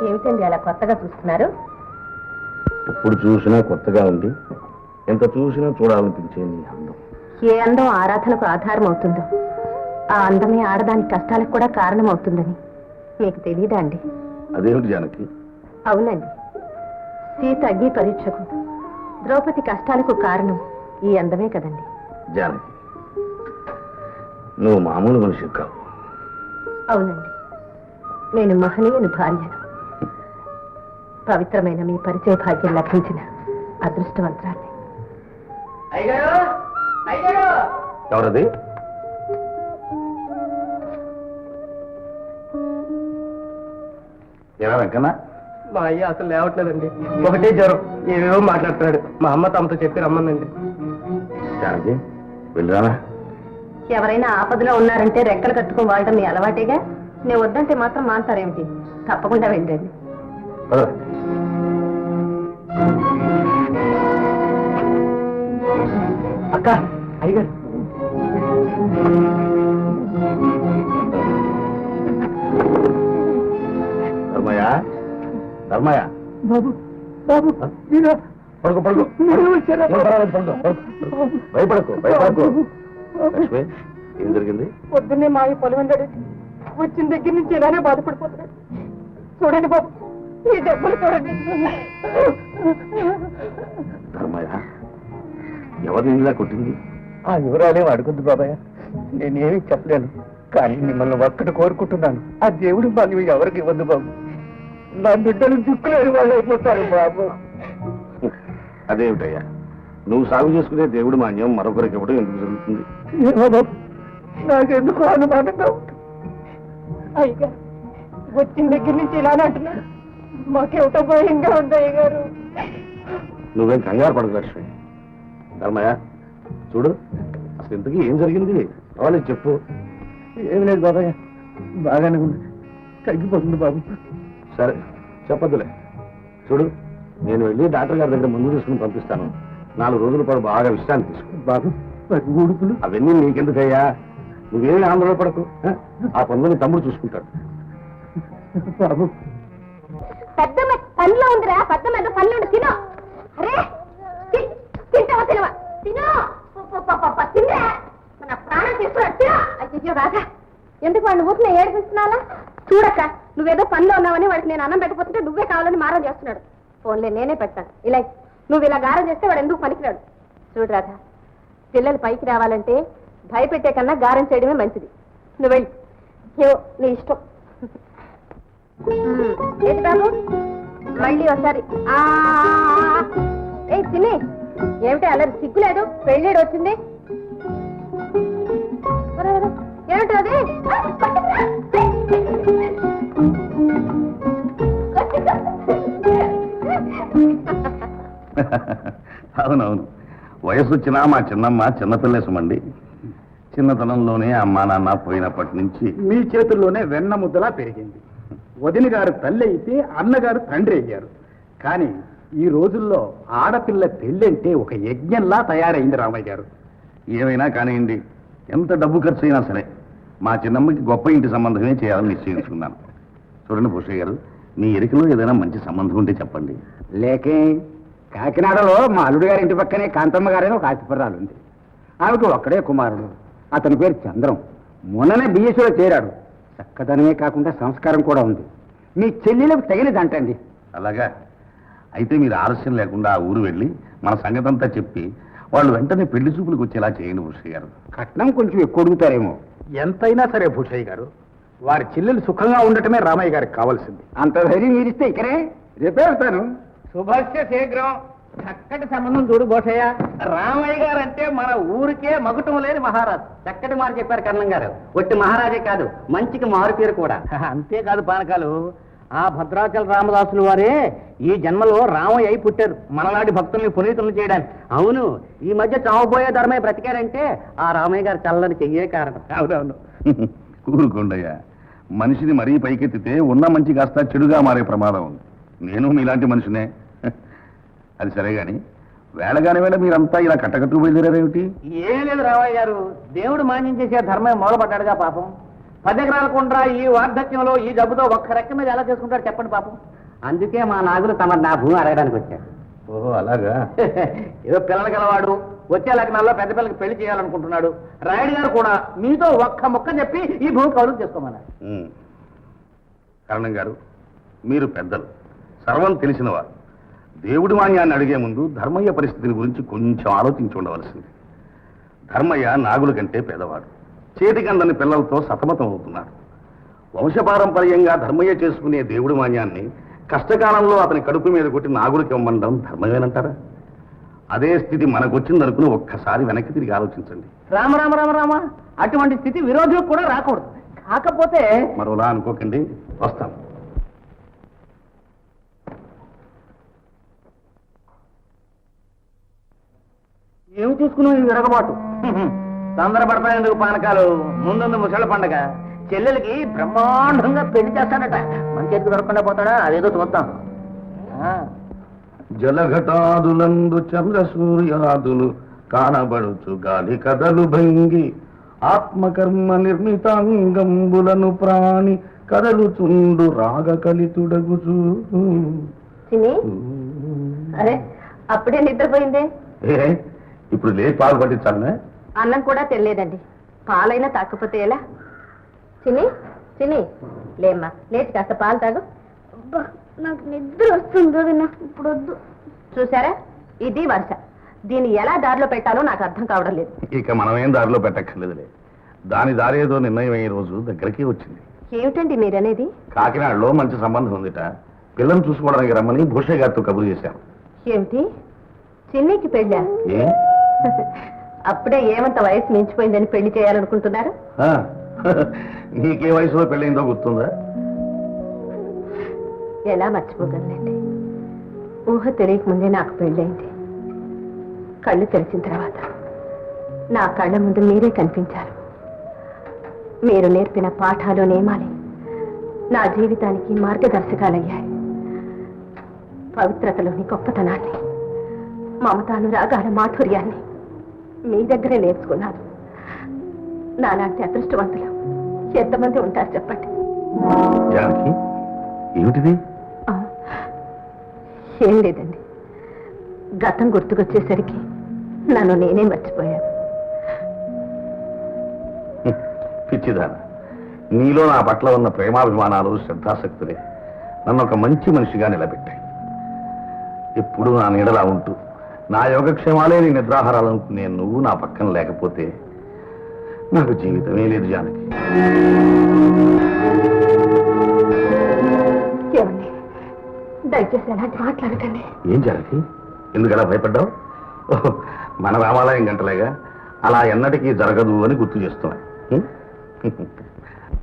ఏమిటండి అలా కొత్తగా చూస్తున్నారు? ఎప్పుడు చూసినా కొత్తగా ఉంది, ఎంత చూసినా చూడాలనిపించే నీ అందం. ఏ అందం ఆరాధనకు ఆధారం అవుతుందో ఆ అందమే ఆడదాని కష్టాలకు కూడా కారణం అవుతుందని మీకు తెలియదా అండి? అదేమిటి జానకి? అవునండి, సీత అగ్ని పరీక్షకు ద్రౌపది కష్టాలకు కారణం ఈ అందమే కదండి. జానకి, నువ్వు మామూలు మనిషి కావు. అవునండి, నేను మహనీయుని భార్యను. పవిత్రమైన మీ పరిచయ భాగ్యం లభించిన అదృష్టవంతురాన్ని. ఎవరది? ఎలా వెంకన్నా? మా అయ్య అసలు లేవట్లేదండి, ఒకటే జ్వరం, ఏవేవో మాట్లాడుతున్నాడు. మా అమ్మ తమతో చెప్పి రమ్మనండి. జానకి, వెళ్ళరానా? ఎవరైనా ఆపదలో ఉన్నారంటే రెక్కలు కట్టుకుని వాడటం మీ అలవాటేగా. నేను వద్దంటే మాత్రం మాంటారేమిటి? తప్పకుండా వెళ్ళండి. అక్క, అయ్యగారు. ధర్మయ్య, ధర్మయ్య. బాబు, బాబు, మీరు పడుకో పడుకో, భయపడకు భయపడకు. లక్ష్మి, ఏం జరిగింది? పొద్దున్నే మా పొలవందడు వచ్చిన దగ్గర నుంచి ఇలానే బాధపడిపోతున్నాడు. చూడండి బాబు, ఈ దెబ్బలు చూడండి. ధర్మయ్య, ఎవరిని ఇలా కొట్టింది? ఆ వివరాలే అడుగుద్దు బాబాయ్, నేనేమీ చెప్పలేను. కానీ మిమ్మల్ని ఒక్కటి కోరుకుంటున్నాను, ఆ దేవుడు భాగ్యం ఎవరికి ఇవ్వద్దు బాబు. నా బిడ్డలు దిక్కులేని వాళ్ళు అయిపోతారు బాబు. అదేమిటయ్యా, నువ్వు సాగు చేసుకునే దేవుడు మాన్యం మరొకరికి ఇవ్వడం ఎందుకు జరుగుతుంది? నాకెందుకు అనుమానంగా ఉంటుంది. అయ్యగారు, వచ్చిన దగ్గర నుంచి ఇలానే అంటున్నాడు. మాకేమిటో భయంగా ఉంది అయ్యగారు. నువ్వేం కంగారు పడదు లక్ష్మి. ధర్మయ్య, చూడు, అసలు ఇంతకీ ఏం జరిగింది? రావాలి చెప్పు. ఏమి లేదు బాబాయ్, బాగానే ఉంది, తగ్గిపోతుంది బాబు. సరే చెప్పద్దులే. చూడు, నేను వెళ్ళి డాక్టర్ గారి దగ్గర ముందు తీసుకుని పంపిస్తాను. 4 రోజుల పాటు బాగా విశ్రాంతి తీసుకో. బాబు, ఊడుపులు అవన్నీ నీకెందుకయ్యా, నువ్వేమి ఆందోళన పడకు. ఆ పనులని తమ్ముడు చూసుకుంటాడు. బాబు, పెద్ద పనిలో ఉందిరా, పెద్ద మీద పనులు తినో. అరే తింటావా? తినవా? తినో, తిందా మన ప్రాణం తీసుకురా. అయ్యో రాగా, ఎందుకు వాడిని ఊరిని ఏడిపిస్తున్నాలా? చూడక్క, నువ్వేదో పనిలో ఉన్నావని వాడికి నేను అన్నం పెట్టకపోతుంటే నువ్వే కావాలని మారం చేస్తున్నాడు. ఫోన్లే, నేనే పెడతాను. ఇలా నువ్వు ఇలా గారం చేస్తే వాడు ఎందుకు పనికిరాడు. చూడు రాధా, పిల్లలు పైకి రావాలంటే భయపెట్టే కన్నా గారం చేయడమే మంచిది. నువ్వు వెళ్ళి ఏవో నీ ఇష్టం. ఏది బాబు, మళ్ళీ ఒకసారి ఏ తిని. ఏమిటి అల్లరి, సిగ్గులేదు? పెళ్ళేడు వచ్చింది ఏమిటి అది? అవునవును, వయసు వచ్చినా మా చిన్నమ్మ చిన్నపిల్లే సుమండి. చిన్నతనంలోనే అమ్మా నాన్న పోయినప్పటి నుంచి మీ చేతుల్లోనే వెన్న ముద్దలా పెరిగింది. వదిన గారు తల్లి అయితే అన్నగారు తండ్రి అయ్యారు. కానీ ఈ రోజుల్లో ఆడపిల్ల పెళ్ళంటే ఒక యజ్ఞంలా తయారైంది రామయ్య గారు. ఏమైనా కానివ్వండి, ఎంత డబ్బు ఖర్చు అయినా సరే మా చిన్నమ్మకి గొప్ప ఇంటి సంబంధమే చేయాలని నిశ్చయించుకున్నాను. చూడండి భూషయ్య గారు, మీ ఎరికలో ఏదైనా మంచి సంబంధం ఉంటే చెప్పండి. లేకే, కాకినాడలో మా అల్లుడు గారి ఇంటి పక్కనే కాంతమ్మ గారైన ఒక ఆశపర్రాలు ఉంది. ఆమెకు ఒక్కడే కుమారుడు, అతని పేరు చంద్రం. మొన్ననే బిఎస్సీలో చేరాడు. చక్కదనమే కాకుండా సంస్కారం కూడా ఉంది. మీ చెల్లెలకు తగినదంటండి. అలాగా అయితే మీరు ఆలస్యం లేకుండా ఆ ఊరు వెళ్ళి మన సంగతంతా చెప్పి వాళ్ళు వెంటనే పెళ్లి చూపులకు వచ్చేలా చేయండి భూషయ్య గారు. కట్నం కొంచెం ఎక్కువ అడుగుతారేమో. ఎంతైనా సరే భూషయ్య గారు, వారి చెల్లెలు సుఖంగా ఉండటమే రామయ్య గారికి కావాల్సింది. అంత ధైర్యం మీరిస్తే ఇక్కడే రేపే వెళ్తాను. శుభస్య శీఘ్రం. చక్కటి సంబంధం చూడు భూషయ్య. రామయ్య గారు అంటే మన ఊరికే మగుటం లేని మహారాజు. చక్కటి మాట చెప్పారు కర్ణం గారు. ఒట్టి మహారాజే కాదు, మంచికి మారు పేరు కూడా. అంతేకాదు పానకాలు, ఆ భద్రాచల రామదాసులు వారే ఈ జన్మలో రామయ్య అయి పుట్టారు, మనలాంటి భక్తుల్ని పునీతులను చేయడానికి. అవును, ఈ మధ్య చావబోయే ధర్మయ్య బ్రతికారంటే ఆ రామయ్య గారు చల్లని చెయ్యే కారణం. అవునవును. కూరుకోండయ్యా, మనిషిని మరీ పైకెత్తితే ఉన్న మంచి కాస్త చెడుగా మారే ప్రమాదం ఉంది. నేను మీలాంటి మనిషినే. అది సరే గాని వేళగానే వేళ మీరంతా ఇలా కట్టకట్టుకు బయలుదేరారేమిటి? ఏం లేదు రామయ్య గారు, దేవుడు మాన్యం చేసే ధర్మే మొదలుపడ్డాడుగా పాపం. 10 ఎకరాల కుండ్రా ఈ వార్ధక్యంలో ఈ జబ్బుతో ఒక్క రెక్క మీద ఎలా చేసుకుంటాడు చెప్పండి పాపం. అందుకే మా నాగులు తమ నా భూమి అడగడానికి వచ్చారు. ఓహో అలాగా. ఏదో పిల్లలు గలవాడు, వచ్చే లగ్నాల్లో పెద్ద పిల్లకి పెళ్లి చేయాలనుకుంటున్నాడు. రాయుడు గారు కూడా మీతో ఒక్క ముక్క చెప్పి ఈ భూమి కౌలు చేసుకోమన్నారు. కరణం గారు, మీరు పెద్దలు, సర్వం తెలిసినవారు. దేవుడి మాన్యాన్ని అడిగే ముందు ధర్మయ్య పరిస్థితిని గురించి కొంచెం ఆలోచించి ఉండవలసింది. ధర్మయ్య నాగుల కంటే పేదవాడు, చేతికందని పిల్లలతో సతమతం అవుతున్నాడు. వంశపారంపర్యంగా ధర్మయ్య చేసుకునే దేవుడి మాన్యాన్ని కష్టకాలంలో అతని కడుపు మీద కొట్టి నాగులకి ఇవ్వమండం ధర్మమేనంటారా? అదే స్థితి మనకొచ్చిందనుకుని ఒక్కసారి వెనక్కి తిరిగి ఆలోచించండి. రామ రామ రామ రామ, అటువంటి స్థితి విరోధులకు కూడా రాకూడదు. కాకపోతే మరోలా అనుకోకండి, వస్తాం. ఏమి చూసుకున్నావు ఈ విరగబాటు? తొందరపడతాయందుకు పానకాలు, ముందుంది ముసళ్ళ పండగ. చెల్లెలకి బ్రహ్మాండంగా పెళ్లి చేస్తానట. మన చేతికి దొరకకుండా పోతాడా? అదేదో చూద్దాం. జలఘటాదులందు చంద్ర సూర్యాదులు కానబడుచు గాలి కదలు భంగి ఆత్మకర్మ నిర్మితాంగంబులను ప్రాణి కదలుచుండు రాగ కలితుడగుచు. అరే అప్పుడే నిద్రపోయిందే. ఇప్పుడు లే పాలు పట్టించాలనే? అన్నం కూడా తెలియదండి. పాలైనా తాకపోతే ఎలా? చిన్ని చిన్ని లేమ్మా, లేచి కాస్త పాలు తాగు. నాకు నిద్ర వస్తుందో, ఇప్పుడు వద్దు. చూసారా, ఇది వరుస. దీన్ని ఎలా దారిలో పెట్టాలో నాకు అర్థం కావడం లేదు. ఇక మనమేం దారిలో పెట్టక్కర్లేదులే. దాని దారేదో నిర్ణయం అయ్యే రోజు దగ్గరికి వచ్చింది. ఏమిటండి మీరనేది? కాకినాడలో మంచి సంబంధం ఉందిట. పిల్లలు చూసుకోవడానికి రమ్మని భూషయ్య గారితో కబురు చేశాం. ఏమిటి, చిన్నికి పెళ్ళా? ఏ అప్పుడే ఏమంత వయసు మించిపోయిందని పెళ్లి చేయాలనుకుంటున్నారు? నీకే వయసులో పెళ్ళైందో గుర్తుందా? ఎలా మర్చిపోగలనండి? ఊహ తెలియకముందే నాకు పెళ్ళైంది. కళ్ళు తెరిచిన తర్వాత నా కళ్ళ ముందు మీరే కనిపించారు. మీరు నేర్పిన పాఠాలు నియమాలే నా జీవితానికి మార్గదర్శకాలయ్యాయి. పవిత్రతలోని గొప్పతనాన్ని, మమతానురాగాల మాధుర్యాన్ని మీ దగ్గరే నేర్చుకున్నాను. నాలాంటి అదృష్టవంతులు ఎంతమంది ఉంటారు చెప్పండి. జానకి, ఏమిటిది? ఏం లేదండి, గతం గుర్తుకొచ్చేసరికి నన్ను నేనే మర్చిపోయాను. పిచ్చిదాన, నీలో నా పట్ల ఉన్న ప్రేమాభిమానాలు, శ్రద్ధాశక్తులే నన్ను ఒక మంచి మనిషిగా నిలబెట్టాయి. ఎప్పుడు నా నీడలా ఉంటూ నా యోగక్షేమాలే నీ నిద్రాహారాలనుకునే నువ్వు నా పక్కన లేకపోతే నాకు జీవితమే లేదు జానకి. ఏమండి, దయచేసి అలాంటి మాట్లాడకండి. ఏం జానకి, ఎందుకలా భయపడ్డావు? మన రామాలయం గంటలేగా, అలా ఎన్నటికీ జరగదు అని గుర్తు చేస్తున్నాయి.